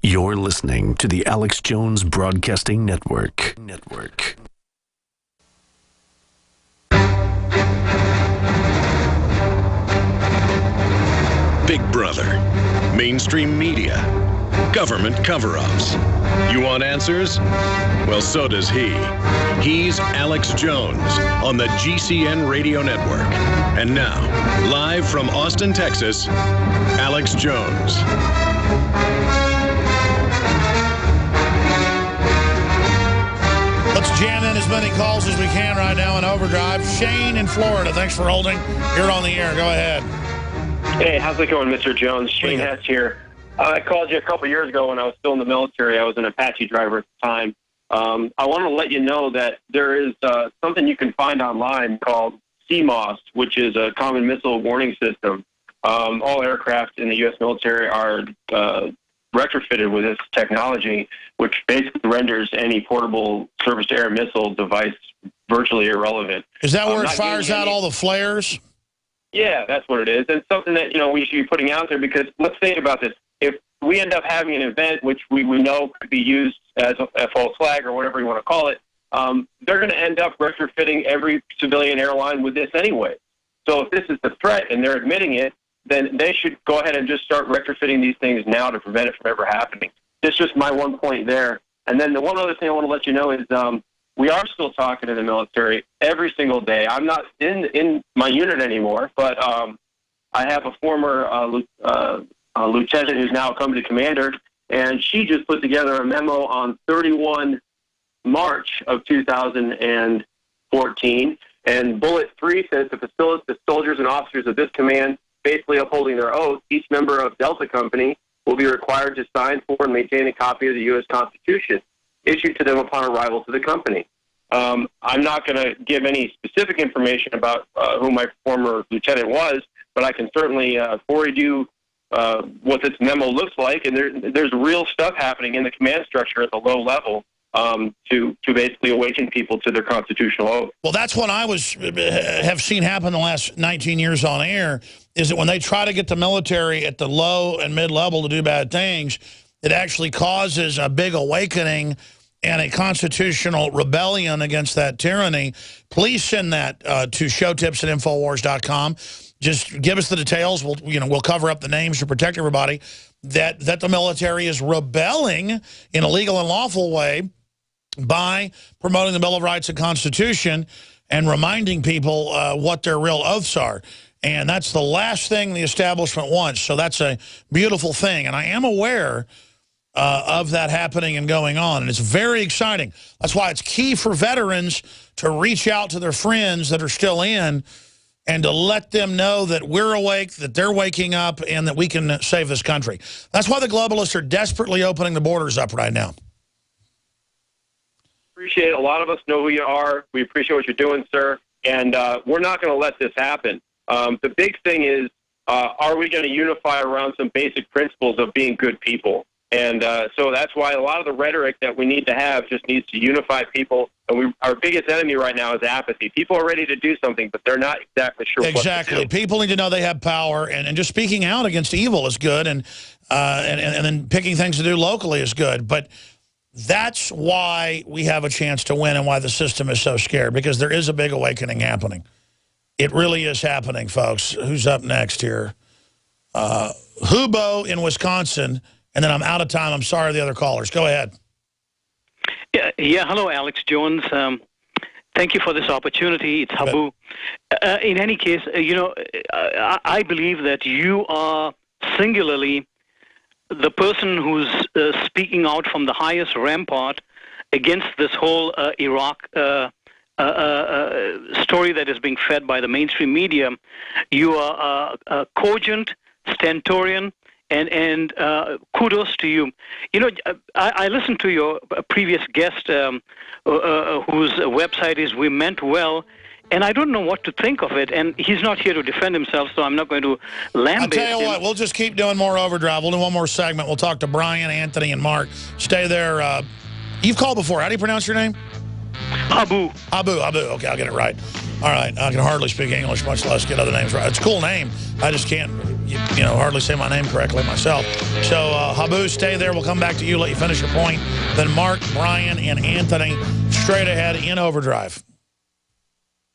You're listening to the Alex Jones Broadcasting Network. Big Brother, mainstream media, government cover-ups. You want answers? Well, so does he. He's Alex Jones on the GCN Radio Network. And now, live from Austin, Texas, Alex Jones. Let's jam in as many calls as we can right now in overdrive. Shane in Florida, thanks for holding. You're on the air. Go ahead. Hey, how's it going, Mr. Jones? Shane Hess here. I called you a couple years ago when I was still in the military. I was an Apache driver at the time. I want to let you know that there is something you can find online called CMOS, which is a common missile warning system. All aircraft in the U.S. military are retrofitted with this technology, which basically renders any portable surface-to-air missile device virtually irrelevant. Is that where it fires out all the flares? Yeah, that's what it is. And something that, we should be putting out there, because let's think about this. If we end up having an event which we know could be used as a false flag or whatever you want to call it, they're going to end up retrofitting every civilian airline with this anyway. So if this is the threat and they're admitting it, then they should go ahead and just start retrofitting these things now to prevent it from ever happening. That's just my one point there. And then the one other thing I want to let you know is we are still talking to the military every single day. I'm not in my unit anymore, but I have a former lieutenant who's now a company commander, and she just put together a memo on 31 March of 2014, and bullet 3 says to facilitate the soldiers and officers of this command basically upholding their oath, each member of Delta Company will be required to sign for and maintain a copy of the U.S. Constitution issued to them upon arrival to the company. I'm not going to give any specific information about who my former lieutenant was, but I can certainly forward you what this memo looks like, and there's real stuff happening in the command structure at the low level to basically awaken people to their constitutional oath. Well, that's what I have seen happen the last 19 years on air, is that when they try to get the military at the low and mid-level to do bad things, it actually causes a big awakening and a constitutional rebellion against that tyranny. Please send that to showtips@infowars.com. Just give us the details. We'll cover up the names to protect everybody. That the military is rebelling in a legal and lawful way by promoting the Bill of Rights and Constitution and reminding people what their real oaths are. And that's the last thing the establishment wants. So that's a beautiful thing. And I am aware of that happening and going on. And it's very exciting. That's why it's key for veterans to reach out to their friends that are still in and to let them know that we're awake, that they're waking up, and that we can save this country. That's why the globalists are desperately opening the borders up right now. Appreciate it. A lot of us know who you are. We appreciate what you're doing, sir. And we're not going to let this happen. The big thing is, are we going to unify around some basic principles of being good people? And so that's why a lot of the rhetoric that we need to have just needs to unify people. And our biggest enemy right now is apathy. People are ready to do something, but they're not exactly sure what to do. People need to know they have power, and just speaking out against evil is good, and then picking things to do locally is good. But that's why we have a chance to win and why the system is so scared, because there is a big awakening happening. It really is happening, folks. Who's up next here? Hubo in Wisconsin. And then I'm out of time. I'm sorry, the other callers. Go ahead. Yeah. Hello, Alex Jones. Thank you for this opportunity. It's Habu. In any case, I believe that you are singularly the person who's speaking out from the highest rampart against this whole Iraq story that is being fed by the mainstream media. You are cogent, stentorian, and kudos to you. I listened to your previous guest whose website is We Meant Well, and I don't know what to think of it. And he's not here to defend himself, so I'm not going to lambaste him. I'll tell you what, we'll just keep doing more Overdrive. We'll do one more segment. We'll talk to Brian, Anthony, and Mark. Stay there. You've called before. How do you pronounce your name? Habu. Habu. Okay, I'll get it right. All right, I can hardly speak English, much less get other names right. It's a cool name. I just can't you know, hardly say my name correctly myself. So, Habu, stay there. We'll come back to you, let you finish your point. Then Mark, Brian, and Anthony straight ahead in Overdrive.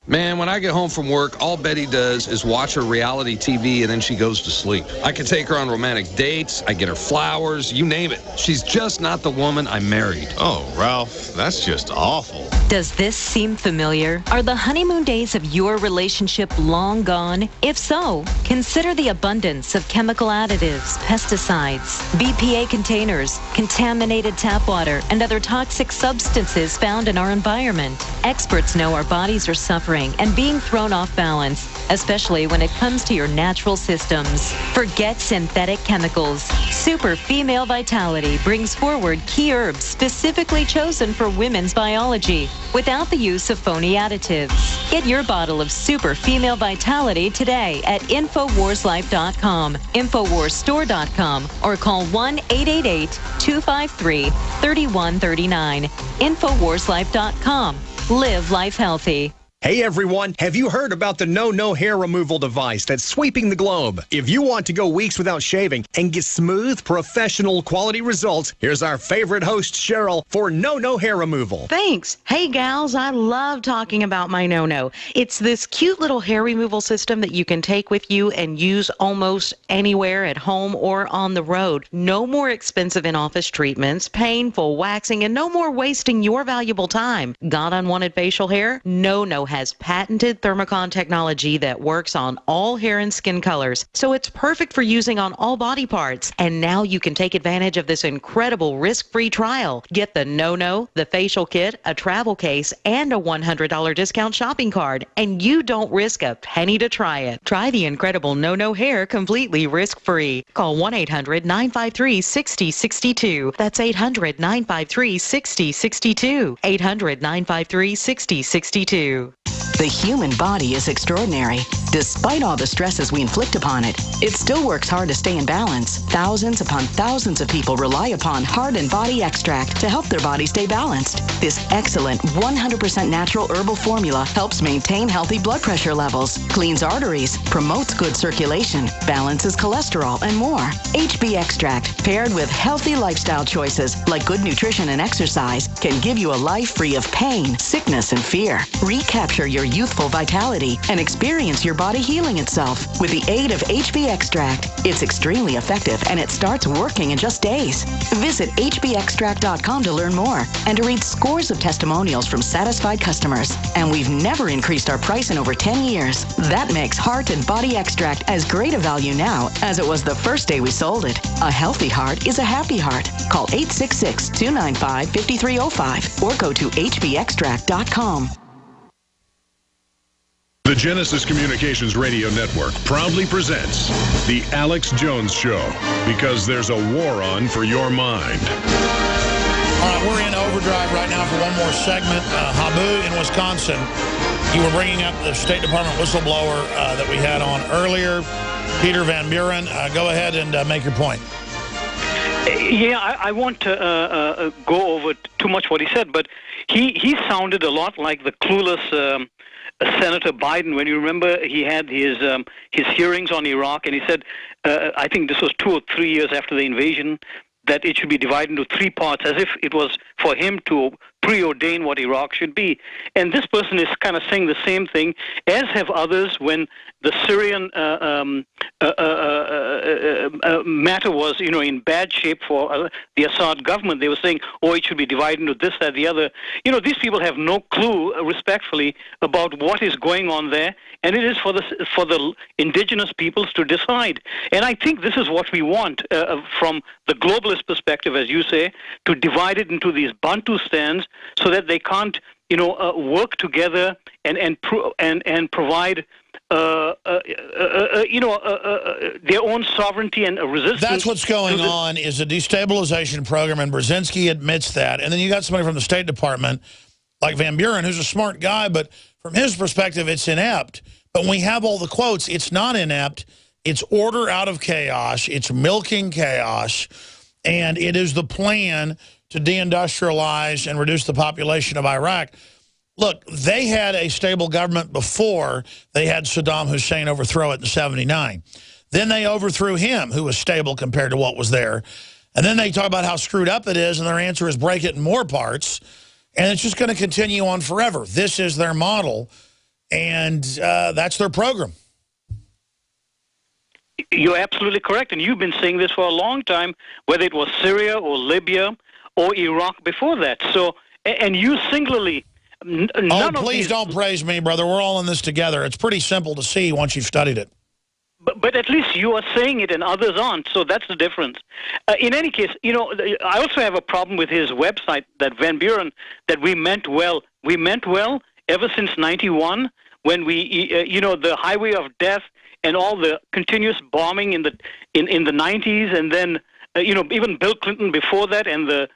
Man, when I get home from work, all Betty does is watch her reality TV and then she goes to sleep. I can take her on romantic dates, I get her flowers, you name it. She's just not the woman I married. Oh, Ralph, that's just awful. Does this seem familiar? Are the honeymoon days of your relationship long gone? If so, consider the abundance of chemical additives, pesticides, BPA containers, contaminated tap water, and other toxic substances found in our environment. Experts know our bodies are suffering and being thrown off balance, especially when it comes to your natural systems. Forget synthetic chemicals. Super Female Vitality brings forward key herbs specifically chosen for women's biology without the use of phony additives. Get your bottle of Super Female Vitality today at InfoWarsLife.com, InfoWarsStore.com, or call 1-888-253-3139. InfoWarsLife.com. Live life healthy. Hey everyone, have you heard about the No hair removal device that's sweeping the globe? If you want to go weeks without shaving and get smooth, professional quality results, here's our favorite host, Cheryl, for No hair removal. Thanks. Hey gals, I love talking about my No. It's this cute little hair removal system that you can take with you and use almost anywhere at home or on the road. No more expensive in-office treatments, painful waxing, and no more wasting your valuable time. Got unwanted facial hair? No has patented Thermocon technology that works on all hair and skin colors, so it's perfect for using on all body parts. And now you can take advantage of this incredible risk-free trial. Get the No, the facial kit, a travel case, and a $100 discount shopping card, and you don't risk a penny to try it. Try the incredible No hair completely risk-free. Call 1-800-953-6062. That's 800-953-6062. 800-953-6062. The human body is extraordinary. Despite all the stresses we inflict upon it, it still works hard to stay in balance. Thousands upon thousands of people rely upon Heart and Body Extract to help their body stay balanced. This excellent 100% natural herbal formula helps maintain healthy blood pressure levels, cleans arteries, promotes good circulation, balances cholesterol, and more. HB Extract, paired with healthy lifestyle choices like good nutrition and exercise, can give you a life free of pain, sickness, and fear. Recapture your youthful vitality and experience your body healing itself with the aid of HB Extract. It's extremely effective and it starts working in just days. Visit hbextract.com to learn more and to read scores of testimonials from satisfied customers. And we've never increased our price in over 10 years. That makes Heart and Body Extract as great a value now as it was the first day we sold it. A healthy heart is a happy heart. Call 866-295-5305 or go to hbextract.com. The Genesis Communications Radio Network proudly presents The Alex Jones Show, because there's a war on for your mind. All right, we're in overdrive right now for one more segment. Habu in Wisconsin, you were bringing up the State Department whistleblower that we had on earlier, Peter Van Buren. Go ahead and make your point. Yeah, I won't go over too much what he said, but he sounded a lot like the clueless Senator Biden. When you remember, he had his hearings on Iraq, and he said, I think this was 2 or 3 years after the invasion, that it should be divided into 3 parts, as if it was for him to preordain what Iraq should be. And this person is kind of saying the same thing, as have others when the Syrian matter was, in bad shape for the Assad government. They were saying, it should be divided into this, that, the other. These people have no clue, respectfully, about what is going on there, and it is for the indigenous peoples to decide. And I think this is what we want from the globalist perspective, as you say, to divide it into these Bantustans so that they can't, work together and provide their own sovereignty and resistance. That's what's going on, is a destabilization program, and Brzezinski admits that. And then you got somebody from the State Department, like Van Buren, who's a smart guy, but from his perspective, it's inept. But when we have all the quotes, it's not inept. It's order out of chaos. It's milking chaos. And it is the plan to deindustrialize and reduce the population of Iraq. Look, they had a stable government before they had Saddam Hussein overthrow it in '79. Then they overthrew him, who was stable compared to what was there. And then they talk about how screwed up it is, and their answer is break it in more parts. And it's just going to continue on forever. This is their model, and that's their program. You're absolutely correct, and you've been saying this for a long time, whether it was Syria or Libya or Iraq before that. So, and you singularly... Please don't praise me, brother. We're all in this together. It's pretty simple to see once you've studied it. But at least you are saying it and others aren't, so that's the difference. In any case, you know, I also have a problem with his website, that Van Buren, that we meant well. We meant well ever since 91, when we, you know, the highway of death and all the continuous bombing in the 90s, and then, you know, even Bill Clinton before that, and the,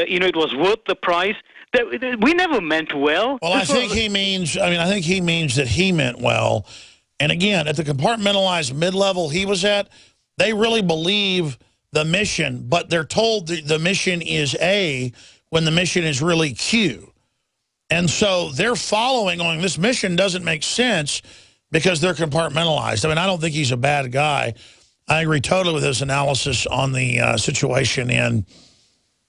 you know, it was worth the price. We never meant well. Well, I think he means that he meant well. And again, at the compartmentalized mid-level he was at, they really believe the mission, but they're told the mission is A when the mission is really Q. And so they're following on this mission doesn't make sense because they're compartmentalized. I mean, I don't think he's a bad guy. I agree totally with his analysis on the situation in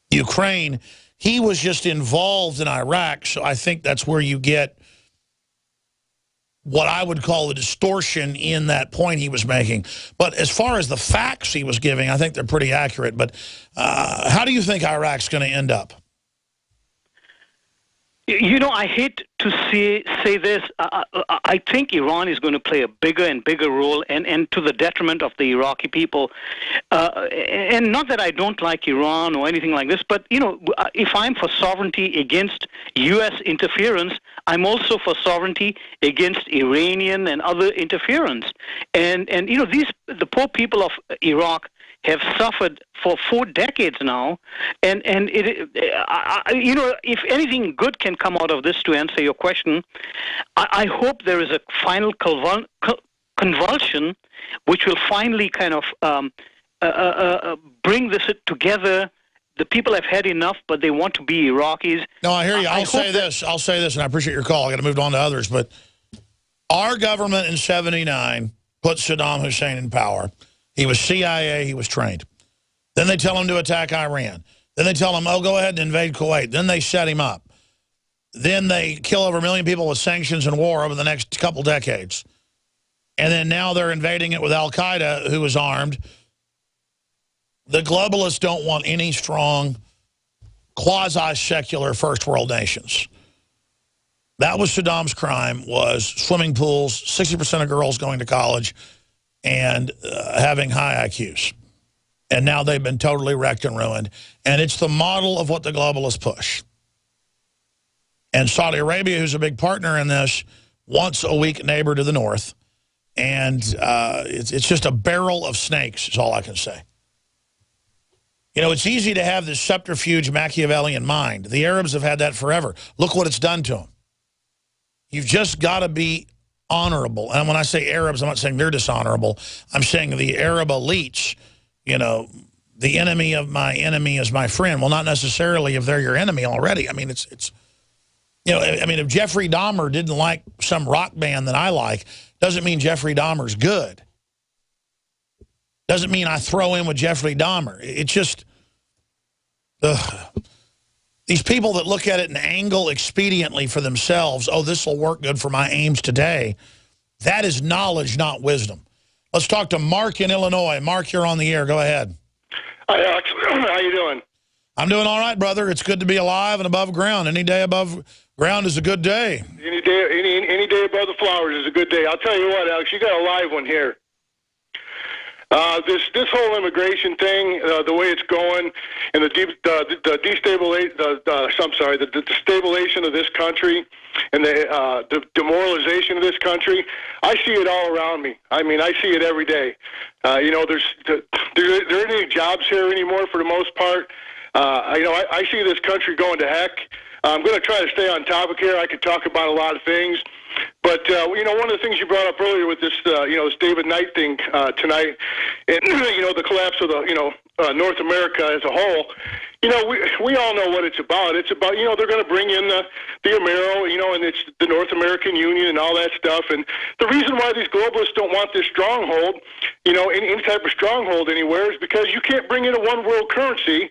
Ukraine. He was just involved in Iraq, so I think that's where you get what I would call the distortion in that point he was making. But as far as the facts he was giving, I think they're pretty accurate. But how do you think Iraq's going to end up? You know, I hate to say this. I think Iran is going to play a bigger and bigger role, and to the detriment of the Iraqi people. And not that I don't like Iran or anything like this, but, you know, if I'm for sovereignty against U.S. interference, I'm also for sovereignty against Iranian and other interference. And you know, the poor people of Iraq have suffered for 4 decades now, and you know, if anything good can come out of this, to answer your question, I hope there is a final convulsion, which will finally kind of bring this together. The people have had enough, but they want to be Iraqis. No, I hear you. I'll say this, and I appreciate your call. I got to move on to others, but our government in '79 put Saddam Hussein in power. He was CIA, he was trained. Then they tell him to attack Iran. Then they tell him, oh, go ahead and invade Kuwait. Then they set him up. Then they kill over 1 million people with sanctions and war over the next couple decades. And then now they're invading it with Al-Qaeda, who is armed. The globalists don't want any strong, quasi-secular first world nations. That was Saddam's crime, was swimming pools, 60% of girls going to college, and having high IQs. And now they've been totally wrecked and ruined. And it's the model of what the globalists push. And Saudi Arabia, who's a big partner in this, wants a weak neighbor to the north. And it's just a barrel of snakes is all I can say. You know, it's easy to have this subterfuge Machiavellian mind. The Arabs have had that forever. Look what it's done to them. You've just got to be honorable. And when I say Arabs, I'm not saying they're dishonorable. I'm saying the Arab elites, you know, the enemy of my enemy is my friend. Well, not necessarily if they're your enemy already. I mean, it's you know, I mean, if Jeffrey Dahmer didn't like some rock band that I like, doesn't mean Jeffrey Dahmer's good. Doesn't mean I throw in with Jeffrey Dahmer. It's just, these people that look at it and angle expediently for themselves, oh, this will work good for my aims today, that is knowledge, not wisdom. Let's talk to Mark in Illinois. Mark, you're on the air. Go ahead. Hi, Alex. How you doing? I'm doing all right, brother. It's good to be alive and above ground. Any day above ground is a good day. Any day above the flowers is a good day. I'll tell you what, Alex, you got a live one here. This whole immigration thing, the way it's going, and the destabilization of this country, and the demoralization of this country, I see it all around me. I mean, I see it every day. You know, there aren't any jobs here anymore for the most part. You know, I see this country going to heck. I'm going to try to stay on topic here. I could talk about a lot of things. But, you know, one of the things you brought up earlier with this, you know, this David Knight thing tonight, and, you know, the collapse of the, you know, North America as a whole, You know, we all know what it's about. It's about, you know, they're going to bring in the Amero, you know, and it's the North American Union and all that stuff. And the reason why these globalists don't want this stronghold, you know, any type of stronghold anywhere, is because you can't bring in a one world currency